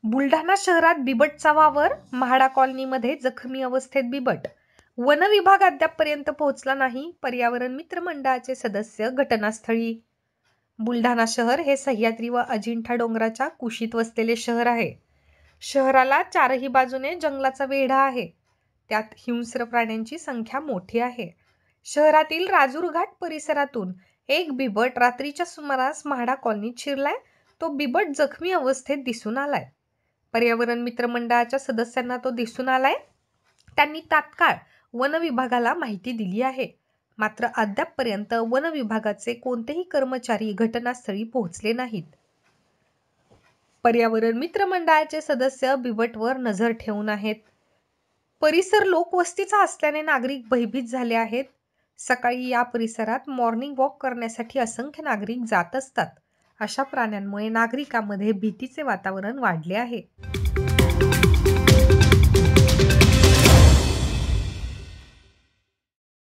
बुलढाणा शहरात बिबटचा वावर, म्हाडा कॉलनीमध्ये जखमी अवस्थेत बिबट. वन विभाग अद्यापपर्यंत पोहोचला नाही, पर्यावरण मित्र मंडळाचे सदस्य घटनास्थळी. बुलढाणा शहर हे सह्याद्री व अजिंठा डोंगराच्या कुशीत वसलेले शहर आहे. शहराला चारही बाजूने जंगलाचा वेढा आहे. त्यात हिंस्र प्राण्यांची संख्या मोठी आहे. शहरातील राजूर घाट परिसरातून एक बिबट रात्रीच्या सुमारास म्हाडा कॉलनीत शिरलाय. तो बिबट जखमी अवस्थेत दिसून आलाय. पर्यावरण मित्र मंडळाच्या सदस्यांना तो दिसून आलाय. त्यांनी तात्काळ वन विभागाला माहिती दिली आहे. मात्र अद्यापपर्यंत वन विभागाचे कोणतेही कर्मचारी घटनास्थळी पोहोचले नाहीत. पर्यावरण मित्र मंडळाचे सदस्य बिबटवर नजर ठेवून आहेत. परिसर लोकवस्तीचा असल्याने नागरिक भयभीत झाले आहेत. सकाळी या परिसरात मॉर्निंग वॉक करण्यासाठी असंख्य नागरिक जात असतात. अशा प्राण्यांमुळे नागरिकांमध्ये भीतीचे वातावरण वाढले आहे.